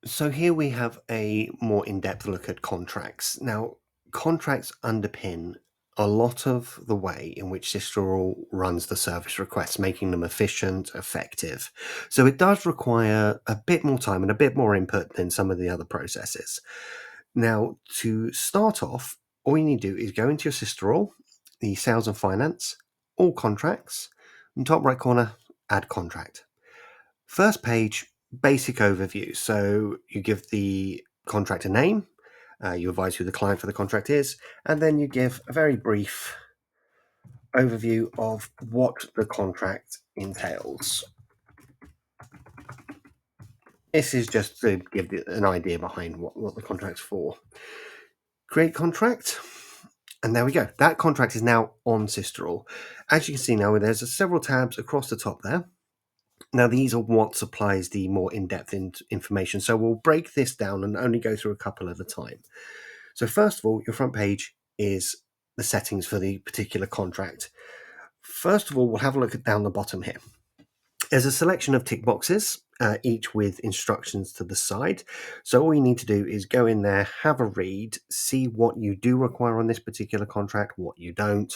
So here we have a more in-depth look at contracts. Now, contracts underpin a lot of the way in which Systeral runs the service requests, making them efficient, effective. So it does require a bit more time and a bit more input than some of the other processes. Now, to start off, all you need to do is go into your Systeral, the sales and finance, all contracts, and top right corner, add contract. First page, basic overview. So you give the contract a name, you advise who the client for the contract is, and then you give a very brief overview of what the contract entails. This is just to give an idea behind what the contract's for. Create contract, and there we go. That contract is now on Systeral. As you can see now, there's several tabs across the top there. Now, these are what supplies the more in-depth information. So we'll break this down and only go through a couple at a time. So first of all, your front page is the settings for the particular contract. First of all, we'll have a look at down the bottom here. There's a selection of tick boxes, each with instructions to the side. So all you need to do is go in there, have a read, see what you do require on this particular contract, what you don't,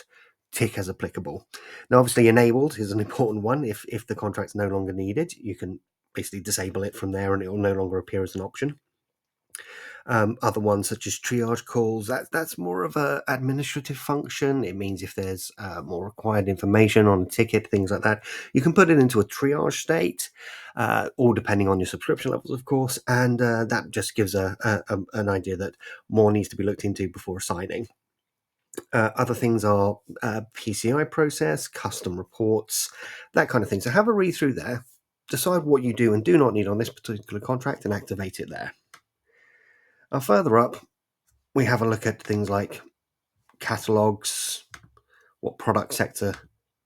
tick as applicable. Now, obviously, enabled is an important one. If the contract's no longer needed, you can basically disable it from there and it will no longer appear as an option. Other ones such as triage calls, that's more of a administrative function. It means if there's more required information on a ticket, things like that, you can put it into a triage state, all depending on your subscription levels, of course, and that just gives an idea that more needs to be looked into before assigning. Other things are PCI process, custom reports, that kind of thing. So have a read through there, decide what you do and do not need on this particular contract, and activate it there. Now, further up, we have a look at things like catalogs, what product sector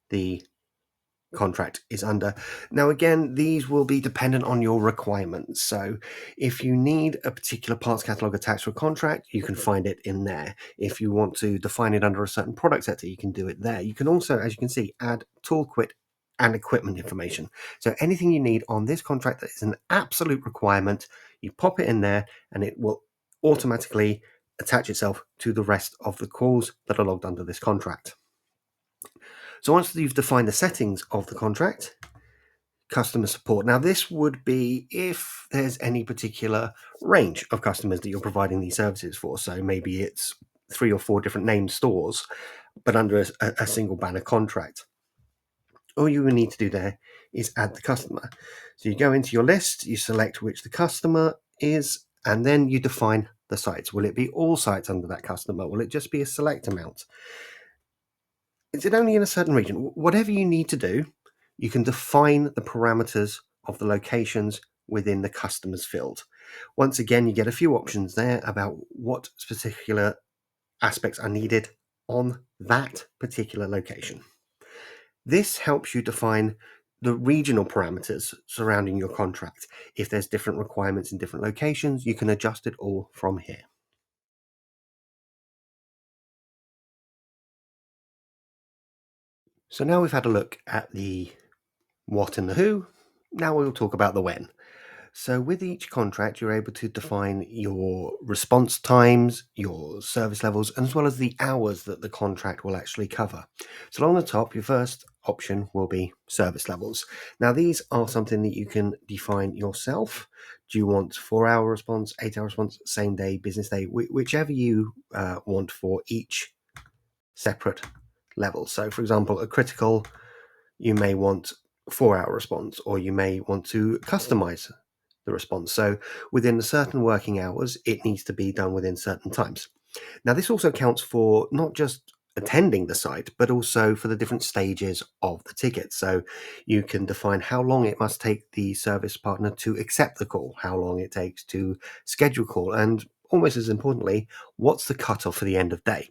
the contract is under. Now, again, these will be dependent on your requirements. So if you need a particular parts catalog attached to a contract, you can find it in there. If you want to define it under a certain product sector, you can do it there. You can also, as you can see, add toolkit and equipment information. So anything you need on this contract that is an absolute requirement, you pop it in there and it will automatically attach itself to the rest of the calls that are logged under this contract. So once you've defined the settings of the contract, customer support. Now, this would be if there's any particular range of customers that you're providing these services for. So maybe it's 3 or 4 different named stores, but under a single banner contract. All you will need to do there is add the customer. So you go into your list, you select which the customer is, and then you define the sites. Will it be all sites under that customer? Will it just be a select amount? Is it only in a certain region? Whatever you need to do, you can define the parameters of the locations within the customers field. Once again, you get a few options there about what particular aspects are needed on that particular location. This helps you define the regional parameters surrounding your contract. If there's different requirements in different locations, you can adjust it all from here. So now we've had a look at the what and the who. Now we'll talk about the when. So with each contract, you're able to define your response times, your service levels, as well as the hours that the contract will actually cover. So along the top, your first option will be service levels. Now, these are something that you can define yourself. Do you want 4-hour response, 8-hour response, same day, business day, whichever you want for each separate level. So for example, a critical, you may want 4-hour response, or you may want to customize the response. So within a certain working hours, it needs to be done within certain times. Now, this also counts for not just attending the site, but also for the different stages of the ticket. So you can define how long it must take the service partner to accept the call, how long it takes to schedule call, and almost as importantly, what's the cutoff for the end of day.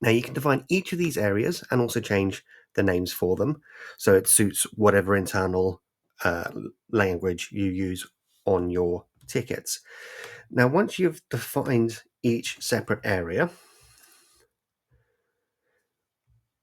Now, you can define each of these areas and also change the names for them so it suits whatever internal language you use on your tickets. Now, once you've defined each separate area,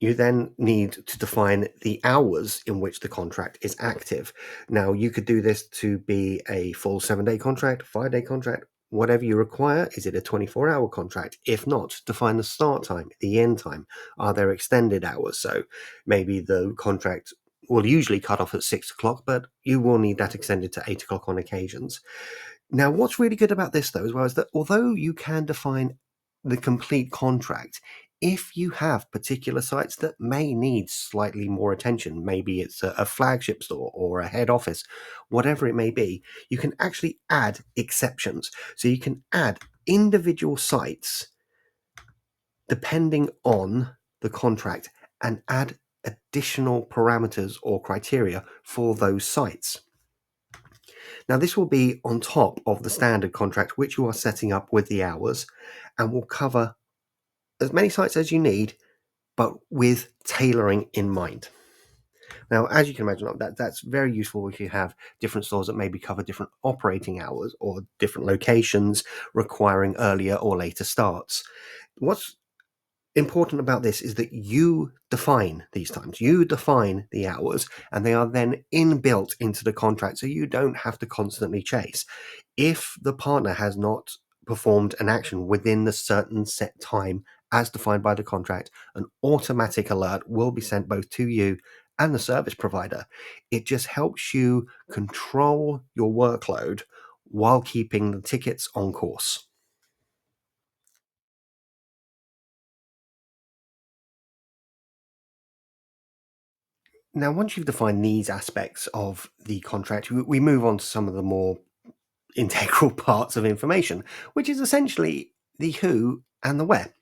You then need to define the hours in which the contract is active. Now, you could do this to be a full 7-day contract, 5-day contract, whatever you require. Is it a 24-hour contract? If not, define the start time, the end time. Are there extended hours? So maybe the contract will usually cut off at 6 o'clock, but you will need that extended to 8 o'clock on occasions. Now, what's really good about this, though, as well, is that although you can define the complete contract, if you have particular sites that may need slightly more attention, maybe it's a flagship store or a head office, whatever it may be, you can actually add exceptions. So you can add individual sites depending on the contract and add additional parameters or criteria for those sites. Now, this will be on top of the standard contract which you are setting up with the hours and will cover as many sites as you need, but with tailoring in mind. Now, as you can imagine, that's very useful if you have different stores that maybe cover different operating hours or different locations requiring earlier or later starts. What's important about this is that you define these times, you define the hours, and they are then inbuilt into the contract so you don't have to constantly chase. If the partner has not performed an action within the certain set time as defined by the contract, an automatic alert will be sent both to you and the service provider. It just helps you control your workload while keeping the tickets on course. Now, once you've defined these aspects of the contract, we move on to some of the more integral parts of information, which is essentially the who and the where.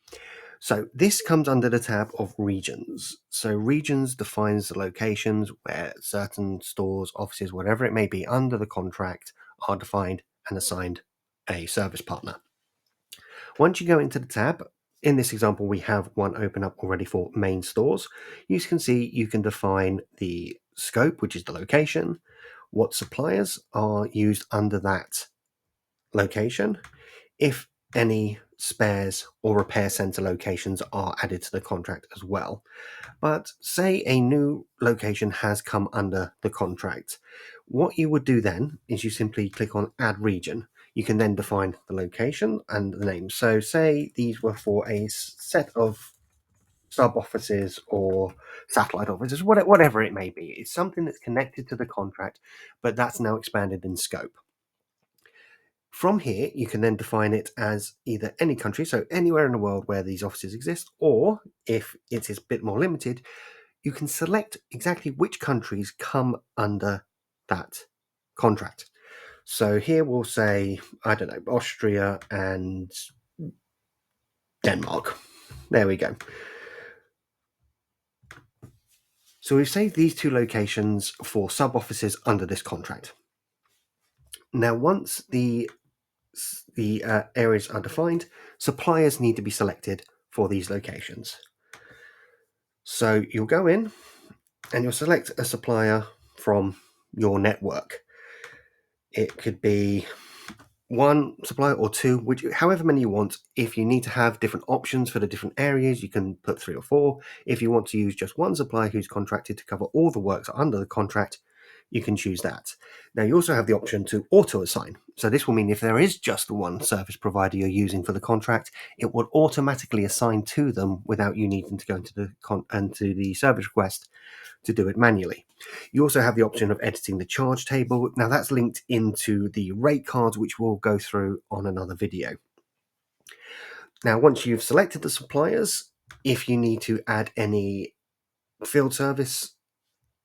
So this comes under the tab of regions. So regions defines the locations where certain stores, offices, whatever it may be under the contract are defined and assigned a service partner. Once you go into the tab, in this example, we have one open up already for main stores. You can see you can define the scope, which is the location, what suppliers are used under that location, if any spares or repair center locations are added to the contract as well. But say a new location has come under the contract. What you would do then is you simply click on Add Region. You can then define the location and the name. So say these were for a set of sub offices or satellite offices, whatever it may be. It's something that's connected to the contract, but that's now expanded in scope. From here, you can then define it as either any country, so anywhere in the world where these offices exist, or if it is a bit more limited, you can select exactly which countries come under that contract. So here we'll say, I don't know, Austria and Denmark. There we go. So we've saved these two locations for sub offices under this contract. Now, once the areas are defined, suppliers need to be selected for these locations. So you'll go in and you'll select a supplier from your network. It could be one supplier or two, which however many you want. If you need to have different options for the different areas, you can put 3 or 4. If you want to use just one supplier who's contracted to cover all the works under the contract, you can choose that. Now you also have the option to auto assign. So this will mean if there is just the one service provider you're using for the contract, it will automatically assign to them without you needing to go into the service request to do it manually. You also have the option of editing the charge table. Now that's linked into the rate cards, which we'll go through on another video. Now, once you've selected the suppliers, if you need to add any field service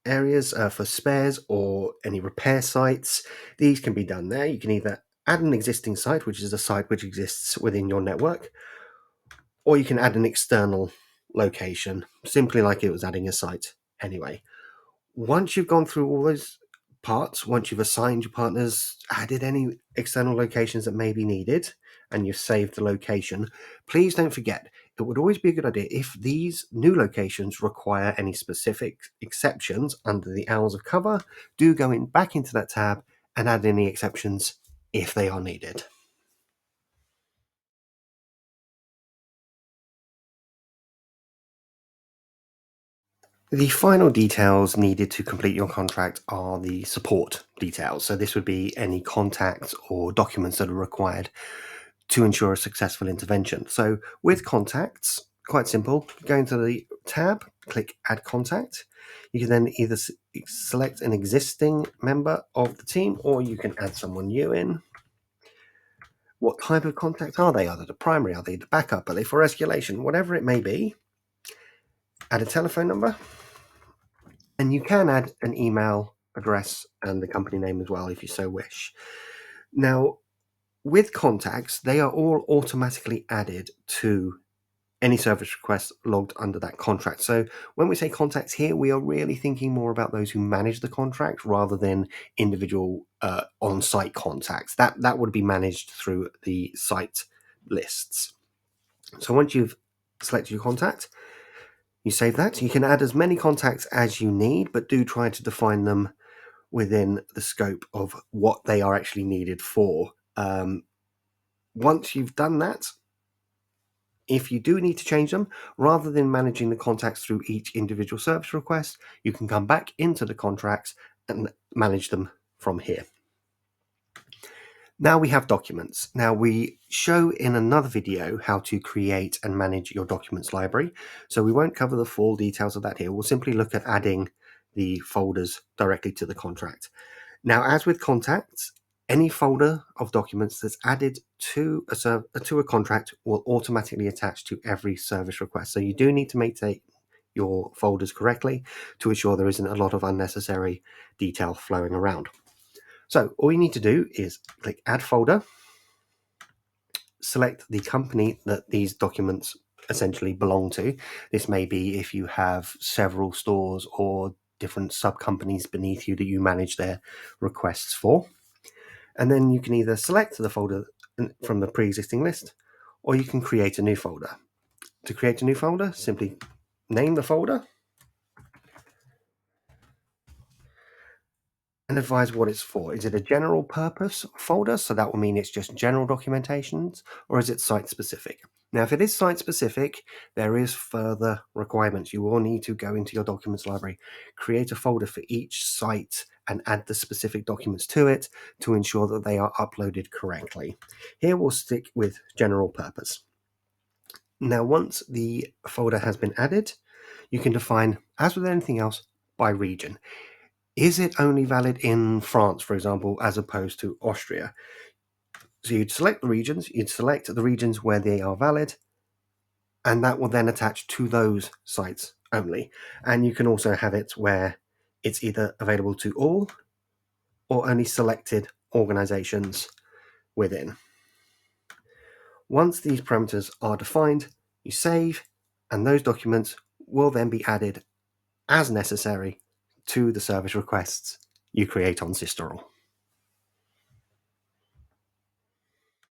areas for spares or any repair sites, these can be done there. You can either add an existing site, which is a site which exists within your network, or you can add an external location, simply like it was adding a site anyway. Once you've gone through all those parts, once you've assigned your partners, added any external locations that may be needed, and you've saved the location, please don't forget, it would always be a good idea if these new locations require any specific exceptions under the hours of cover, do go back into that tab and add any exceptions if they are needed. The final details needed to complete your contract are the support details. So this would be any contacts or documents that are required to ensure a successful intervention. So with contacts, quite simple, go into the tab, click add contact. You can then either select an existing member of the team or you can add someone new in. What type of contact are they? Are they the primary? Are they the backup? Are they for escalation? Whatever it may be, add a telephone number. And you can add an email address and the company name as well if you so wish. Now, with contacts, they are all automatically added to any service request logged under that contract. So when we say contacts here, we are really thinking more about those who manage the contract rather than individual on-site contacts. That would be managed through the site lists. So once you've selected your contact, you save that. You can add as many contacts as you need, but do try to define them within the scope of what they are actually needed for. Once you've done that, if you do need to change them, rather than managing the contacts through each individual service request, you can come back into the contracts and manage them from here. Now we have documents. Now we show in another video how to create and manage your documents library. So we won't cover the full details of that here. We'll simply look at adding the folders directly to the contract. Now, as with contacts, any folder of documents that's added to a contract will automatically attach to every service request. So you do need to maintain your folders correctly to ensure there isn't a lot of unnecessary detail flowing around. So all you need to do is click Add Folder, select the company that these documents essentially belong to. This may be if you have several stores or different sub-companies beneath you that you manage their requests for. And then you can either select the folder from the pre-existing list, or you can create a new folder. To create a new folder, simply name the folder and advise what it's for. Is it a general purpose folder? So that will mean it's just general documentations, or is it site specific? Now, if it is site specific, there is further requirements. You will need to go into your documents library, create a folder for each site and add the specific documents to it to ensure that they are uploaded correctly. Here we'll stick with general purpose. Now, once the folder has been added, you can define, as with anything else, by region. Is it only valid in France, for example, as opposed to Austria? So you'd select the regions, you'd select the regions where they are valid, and that will then attach to those sites only. And you can also have it where it's either available to all or only selected organizations within. Once these parameters are defined, you save, and those documents will then be added as necessary to the service requests you create on Systeral.